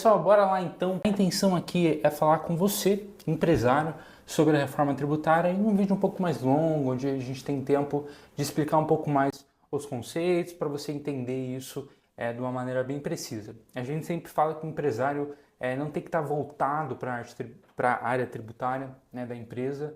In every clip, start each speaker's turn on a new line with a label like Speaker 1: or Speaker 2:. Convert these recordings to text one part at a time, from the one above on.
Speaker 1: Pessoal, bora lá então. A intenção aqui é falar com você, empresário, sobre a reforma tributária em um vídeo um pouco mais longo, onde a gente tem tempo de explicar um pouco mais os conceitos para você entender isso de uma maneira bem precisa. A gente sempre fala que o empresário não tem que estar voltado para a área tributária, né, da empresa.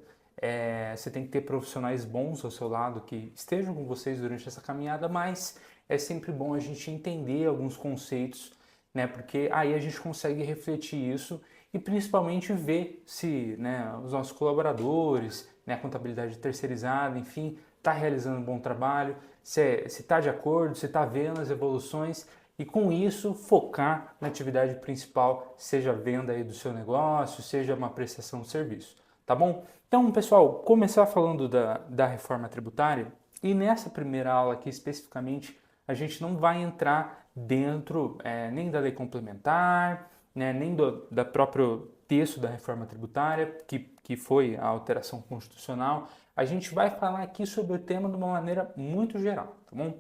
Speaker 1: Você tem que ter profissionais bons ao seu lado que estejam com vocês durante essa caminhada, mas é sempre bom a gente entender alguns conceitos, né, porque aí a gente consegue refletir isso e principalmente ver se, né, os nossos colaboradores, né, a contabilidade terceirizada, enfim, está realizando um bom trabalho, se está de acordo, se está vendo as evoluções e com isso focar na atividade principal, seja a venda aí do seu negócio, seja uma prestação de serviço, tá bom? Então, pessoal, começar falando da reforma tributária e nessa primeira aula aqui especificamente a gente não vai entrar dentro nem da lei complementar, né, nem da próprio texto da reforma tributária, que foi a alteração constitucional. A gente vai falar aqui sobre o tema de uma maneira muito geral, tá bom?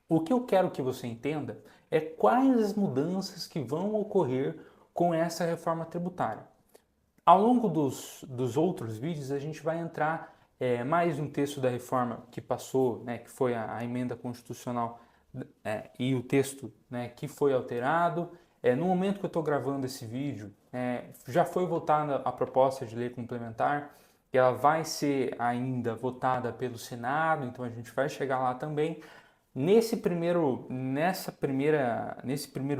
Speaker 1: O que eu quero que você entenda é quais as mudanças que vão ocorrer com essa reforma tributária. Ao longo dos outros vídeos, a gente vai entrar mais no texto da reforma que passou, né, que foi a emenda constitucional e o texto, né, que foi alterado. No momento que eu estou gravando esse vídeo, já foi votada a proposta de lei complementar, que ela vai ser ainda votada pelo Senado, então a gente vai chegar lá também. Nesse primeiro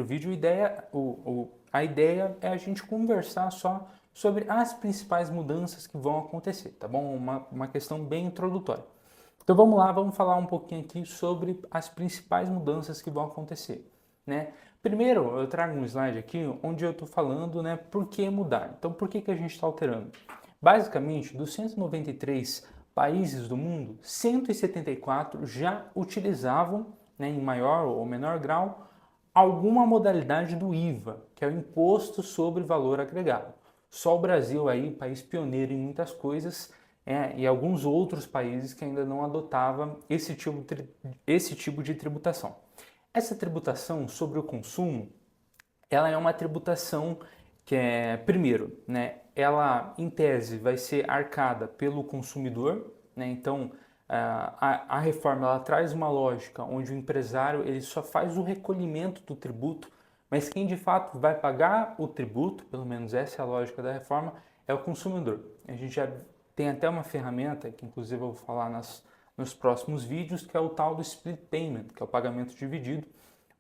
Speaker 1: vídeo, a ideia é a gente conversar só sobre as principais mudanças que vão acontecer, tá bom? Uma questão bem introdutória. Então vamos lá, vamos falar um pouquinho aqui sobre as principais mudanças que vão acontecer, né? Primeiro, eu trago um slide aqui onde eu estou falando, né, por que mudar. Então, por que a gente está alterando? Basicamente, dos 193 países do mundo, 174 já utilizavam, né, em maior ou menor grau, alguma modalidade do IVA, que é o Imposto sobre Valor Agregado. Só o Brasil aí, país pioneiro em muitas coisas, e alguns outros países que ainda não adotavam esse tipo de tributação. Essa tributação sobre o consumo, ela é uma tributação que primeiro, né, ela em tese vai ser arcada pelo consumidor, né, então a reforma ela traz uma lógica onde o empresário ele só faz o recolhimento do tributo, mas quem de fato vai pagar o tributo, pelo menos essa é a lógica da reforma, é o consumidor. A gente já tem até uma ferramenta, que inclusive eu vou falar nos próximos vídeos, que é o tal do split payment, que é o pagamento dividido,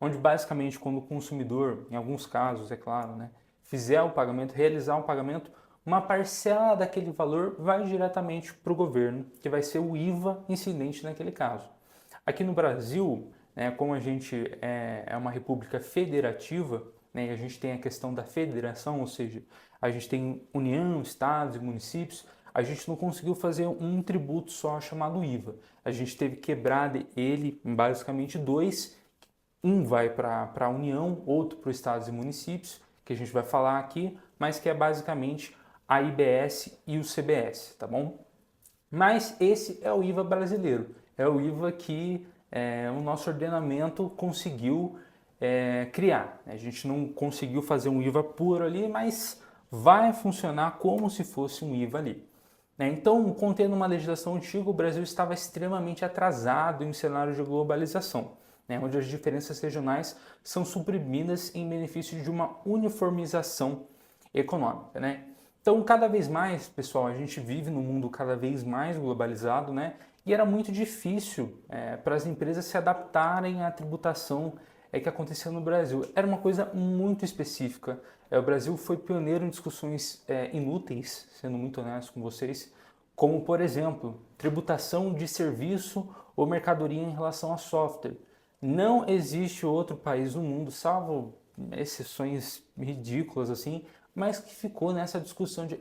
Speaker 1: onde basicamente quando o consumidor, em alguns casos, é claro, né, fizer o pagamento, realizar o pagamento, uma parcela daquele valor vai diretamente para o governo, que vai ser o IVA incidente naquele caso. Aqui no Brasil, né, como a gente é uma república federativa, né, e a gente tem a questão da federação, ou seja, a gente tem União, Estados e municípios, a gente não conseguiu fazer um tributo só chamado IVA. A gente teve que quebrar ele em basicamente dois. Um vai para a União, outro para os estados e municípios, que a gente vai falar aqui, mas que é basicamente a IBS e o CBS, tá bom? Mas esse é o IVA brasileiro, é o IVA que o nosso ordenamento conseguiu criar. A gente não conseguiu fazer um IVA puro ali, mas vai funcionar como se fosse um IVA ali. Então, contendo uma legislação antiga, o Brasil estava extremamente atrasado em um cenário de globalização, né, onde as diferenças regionais são suprimidas em benefício de uma uniformização econômica, né? Então, cada vez mais, pessoal, a gente vive num mundo cada vez mais globalizado, né? E era muito difícil para as empresas se adaptarem à tributação que acontecia no Brasil. Era uma coisa muito específica. O Brasil foi pioneiro em discussões inúteis, sendo muito honesto com vocês, como, por exemplo, tributação de serviço ou mercadoria em relação a software. Não existe outro país no mundo, salvo exceções ridículas assim, mas que ficou nessa discussão de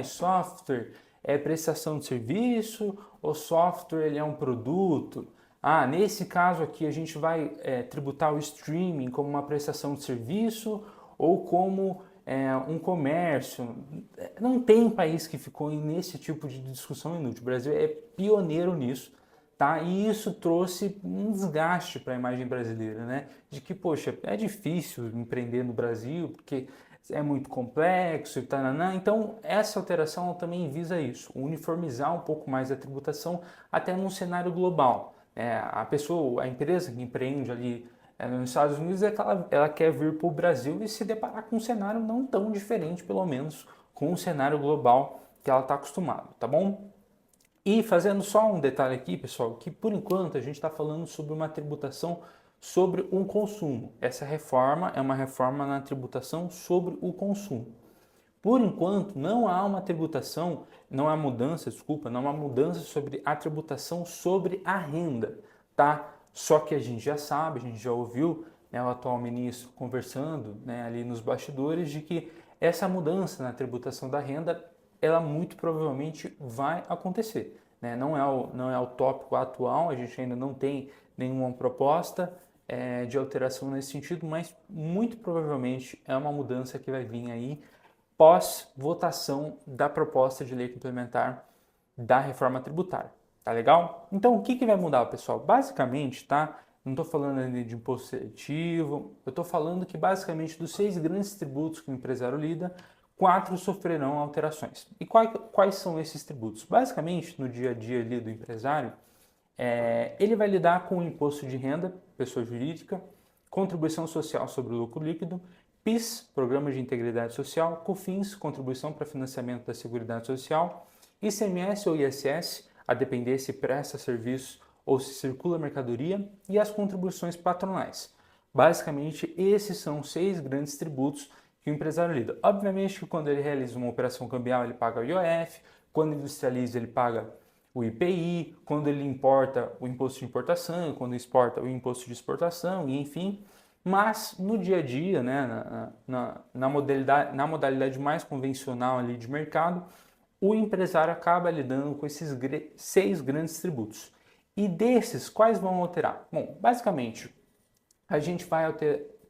Speaker 1: software é prestação de serviço ou software ele é um produto? Nesse caso aqui a gente vai tributar o streaming como uma prestação de serviço ou como um comércio. Não tem país que ficou nesse tipo de discussão inútil. O Brasil é pioneiro nisso, tá? E isso trouxe um desgaste para a imagem brasileira, né? De que, poxa, é difícil empreender no Brasil, porque é muito complexo e tal. Então, essa alteração ela também visa isso, uniformizar um pouco mais a tributação até num cenário global. A pessoa, a empresa que empreende ali nos Estados Unidos, é que ela quer vir para o Brasil e se deparar com um cenário não tão diferente, pelo menos, com o cenário global que ela está acostumada, tá bom? E fazendo só um detalhe aqui, pessoal, que por enquanto a gente está falando sobre uma tributação sobre um consumo. Essa reforma é uma reforma na tributação sobre o consumo. Por enquanto, não há uma tributação, não há mudança, desculpa, não há mudança sobre a tributação sobre a renda, tá? Só que a gente já sabe, a gente já ouviu, né, o atual ministro conversando, né, ali nos bastidores de que essa mudança na tributação da renda, ela muito provavelmente vai acontecer, né? Não é o tópico atual, a gente ainda não tem nenhuma proposta de alteração nesse sentido, mas muito provavelmente é uma mudança que vai vir aí pós-votação da proposta de lei complementar da reforma tributária. Tá legal? Então, o que vai mudar, pessoal? Basicamente, tá? Não estou falando ali de imposto seletivo, eu estou falando que basicamente dos 6 grandes tributos que o empresário lida, 4 sofrerão alterações. E quais são esses tributos? Basicamente, no dia a dia ali do empresário, ele vai lidar com o imposto de renda, pessoa jurídica, contribuição social sobre o lucro líquido, PIS, Programa de Integridade Social, COFINS, Contribuição para Financiamento da Seguridade Social, ICMS ou ISS, a depender se presta serviço ou se circula mercadoria, e as contribuições patronais. Basicamente, esses são 6 grandes tributos que o empresário lida. Obviamente que quando ele realiza uma operação cambial, ele paga o IOF, quando industrializa, ele paga o IPI, quando ele importa o imposto de importação, quando exporta o imposto de exportação, e enfim. Mas no dia a dia, né, na modalidade mais convencional ali de mercado, o empresário acaba lidando com esses 6 grandes tributos. E desses, quais vão alterar? Bom, basicamente, a gente vai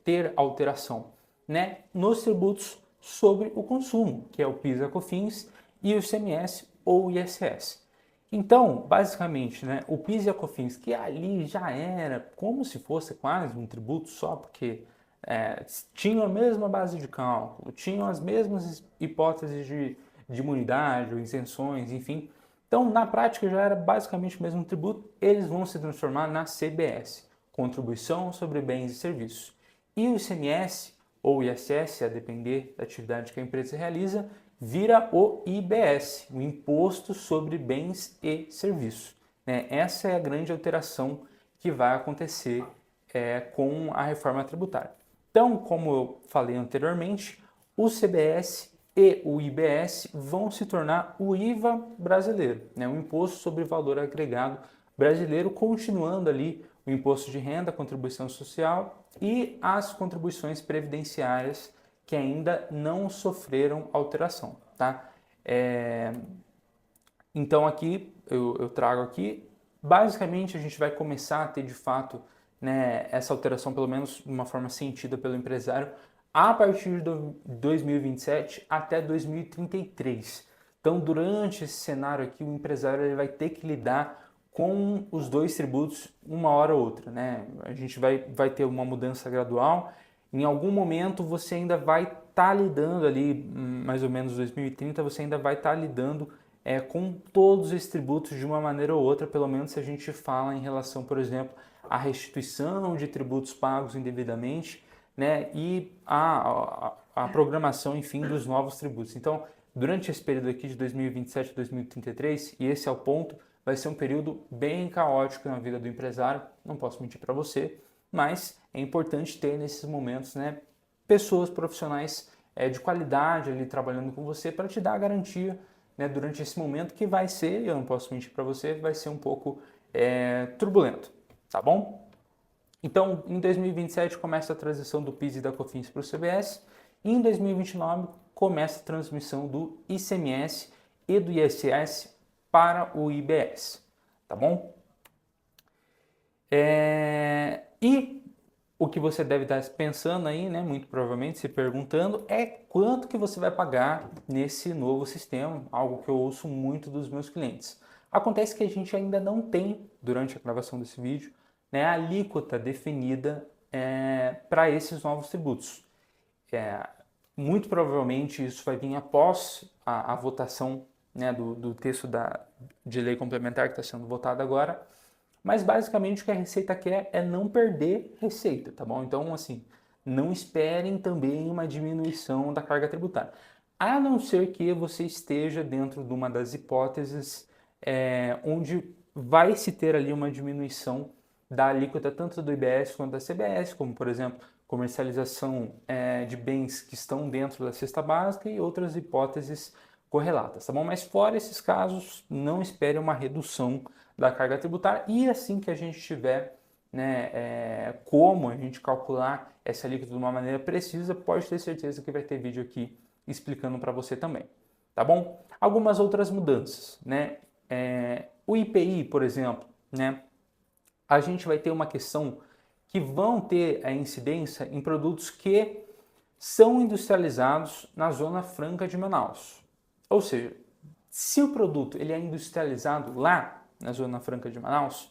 Speaker 1: ter alteração, né, nos tributos sobre o consumo, que é o PIS e a COFINS, e o ICMS ou ISS. Então, basicamente, né, o PIS e a COFINS, que ali já era como se fosse quase um tributo só, porque tinham a mesma base de cálculo, tinham as mesmas hipóteses de imunidade ou isenções, enfim. Então, na prática, já era basicamente o mesmo tributo, eles vão se transformar na CBS, Contribuição sobre Bens e Serviços. E o ICMS ou ISS, a depender da atividade que a empresa realiza, vira o IBS, o Imposto sobre Bens e Serviços. Essa é a grande alteração que vai acontecer com a reforma tributária. Então, como eu falei anteriormente, o CBS e o IBS vão se tornar o IVA brasileiro, o Imposto sobre Valor Agregado brasileiro, continuando ali o imposto de renda, a contribuição social e as contribuições previdenciárias que ainda não sofreram alteração, tá? Então aqui eu trago aqui, basicamente a gente vai começar a ter de fato, né, essa alteração pelo menos de uma forma sentida pelo empresário a partir de 2027 até 2033. Então durante esse cenário aqui o empresário ele vai ter que lidar com os 2 tributos uma hora ou outra, né? A gente vai ter uma mudança gradual. Em algum momento você ainda vai estar lidando ali, mais ou menos 2030, você ainda vai estar lidando com todos esses tributos de uma maneira ou outra, pelo menos se a gente fala em relação, por exemplo, à restituição de tributos pagos indevidamente, né? E a programação, enfim, dos novos tributos. Então, durante esse período aqui de 2027 a 2033, e esse é o ponto, vai ser um período bem caótico na vida do empresário, não posso mentir para você, mas é importante ter nesses momentos, né, pessoas profissionais de qualidade ali trabalhando com você para te dar a garantia, né, durante esse momento que vai ser, eu não posso mentir para você, vai ser um pouco turbulento, tá bom? Então, em 2027 começa a transição do PIS e da COFINS para o CBS, e em 2029 começa a transmissão do ICMS e do ISS para o IBS, tá bom? E o que você deve estar pensando aí, né, muito provavelmente se perguntando, é quanto que você vai pagar nesse novo sistema, algo que eu ouço muito dos meus clientes. Acontece que a gente ainda não tem durante a gravação desse vídeo, né, a alíquota definida para esses novos tributos. Muito provavelmente isso vai vir após a votação, né, do texto de lei complementar que está sendo votado agora, mas basicamente o que a Receita quer é não perder receita, tá bom? Então, assim, não esperem também uma diminuição da carga tributária, a não ser que você esteja dentro de uma das hipóteses onde vai se ter ali uma diminuição da alíquota tanto do IBS quanto da CBS, como por exemplo, comercialização de bens que estão dentro da cesta básica e outras hipóteses correlatas, tá bom? Mas fora esses casos, não espere uma redução da carga tributária e assim que a gente tiver, né, como a gente calcular essa alíquota de uma maneira precisa, pode ter certeza que vai ter vídeo aqui explicando para você também, tá bom? Algumas outras mudanças, né? O IPI, por exemplo, né? A gente vai ter uma questão que vão ter a incidência em produtos que são industrializados na Zona Franca de Manaus. Ou seja, se o produto ele é industrializado lá na Zona Franca de Manaus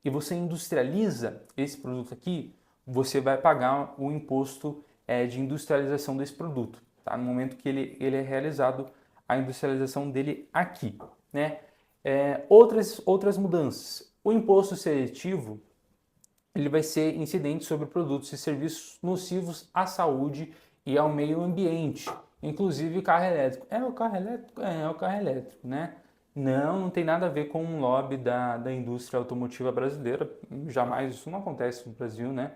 Speaker 1: e você industrializa esse produto aqui, você vai pagar o imposto de industrialização desse produto, tá? No momento que ele é realizado a industrialização dele aqui, né? Outras mudanças. O imposto seletivo ele vai ser incidente sobre produtos e serviços nocivos à saúde e ao meio ambiente, inclusive o carro elétrico. É o carro elétrico? É o carro elétrico, né? Não tem nada a ver com o lobby da indústria automotiva brasileira, jamais isso não acontece no Brasil, né?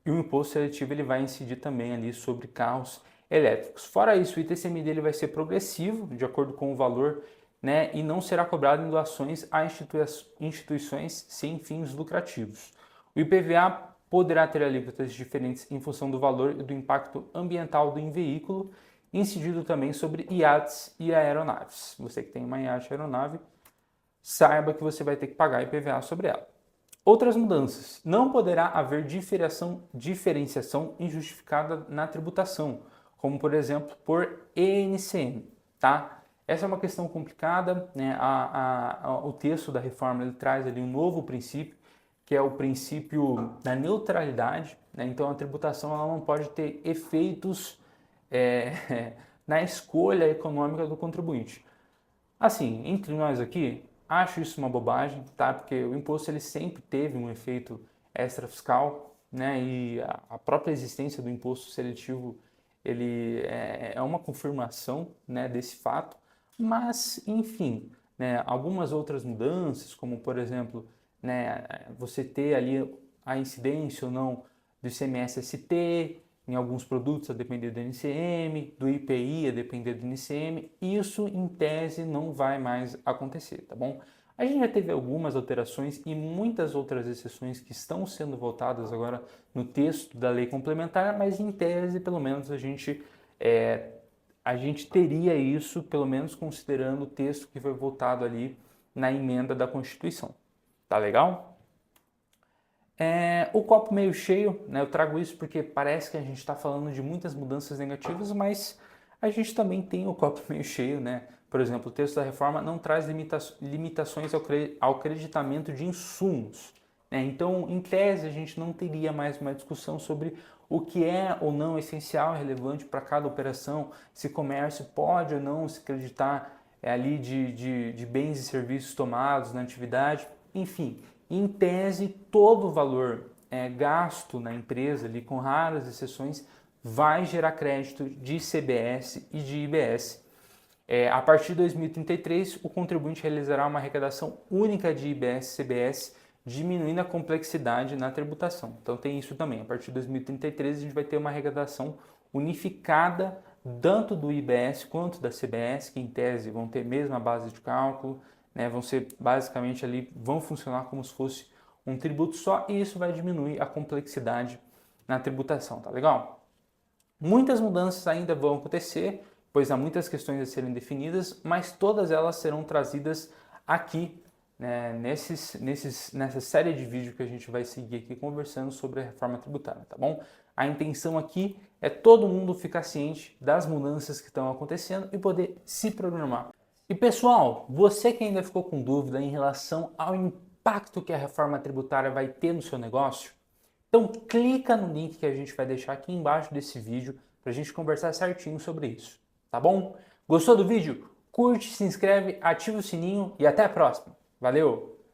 Speaker 1: E o imposto seletivo ele vai incidir também ali sobre carros elétricos. Fora isso, o ITCMD ele vai ser progressivo, de acordo com o valor, né? E não será cobrado em doações a instituições sem fins lucrativos. O IPVA poderá ter alíquotas diferentes em função do valor e do impacto ambiental do veículo, incidido também sobre iates e aeronaves. Você que tem uma iate aeronave, saiba que você vai ter que pagar IPVA sobre ela. Outras mudanças. Não poderá haver diferenciação injustificada na tributação, como por exemplo por ENCM, tá? Essa é uma questão complicada, né? O texto da reforma ele traz ali um novo princípio, que é o princípio da neutralidade, né? Então a tributação ela não pode ter efeitos na escolha econômica do contribuinte. Assim, entre nós aqui, acho isso uma bobagem, tá? Porque o imposto ele sempre teve um efeito extrafiscal, né? E a própria existência do imposto seletivo ele é uma confirmação, né, desse fato. Mas, enfim, né, algumas outras mudanças, como por exemplo, né, você ter ali a incidência ou não do ICMS-ST em alguns produtos a depender do NCM, do IPI a depender do NCM, isso em tese não vai mais acontecer, tá bom? A gente já teve algumas alterações e muitas outras exceções que estão sendo votadas agora no texto da lei complementar, mas em tese, pelo menos, a gente teria isso, pelo menos considerando o texto que foi votado ali na emenda da Constituição. Tá legal? O copo meio cheio, né? Eu trago isso porque parece que a gente está falando de muitas mudanças negativas, mas a gente também tem o copo meio cheio, né? Por exemplo, o texto da reforma não traz limitações ao creditamento de insumos, né? Então, em tese, a gente não teria mais uma discussão sobre o que é ou não essencial e relevante para cada operação, se comércio pode ou não se creditar ali de bens e serviços tomados na atividade, enfim. Em tese, todo o valor gasto na empresa, ali, com raras exceções, vai gerar crédito de CBS e de IBS. A partir de 2033, o contribuinte realizará uma arrecadação única de IBS e CBS, diminuindo a complexidade na tributação. Então tem isso também. A partir de 2033, a gente vai ter uma arrecadação unificada tanto do IBS quanto da CBS, que em tese vão ter a mesma base de cálculo, né, vão ser basicamente ali, vão funcionar como se fosse um tributo só e isso vai diminuir a complexidade na tributação, tá legal? Muitas mudanças ainda vão acontecer, pois há muitas questões a serem definidas, mas todas elas serão trazidas aqui, né, nessa série de vídeos que a gente vai seguir aqui conversando sobre a reforma tributária, tá bom? A intenção aqui é todo mundo ficar ciente das mudanças que estão acontecendo e poder se programar. E pessoal, você que ainda ficou com dúvida em relação ao impacto que a reforma tributária vai ter no seu negócio? Então clica no link que a gente vai deixar aqui embaixo desse vídeo para a gente conversar certinho sobre isso, tá bom? Gostou do vídeo? Curte, se inscreve, ativa o sininho e até a próxima. Valeu!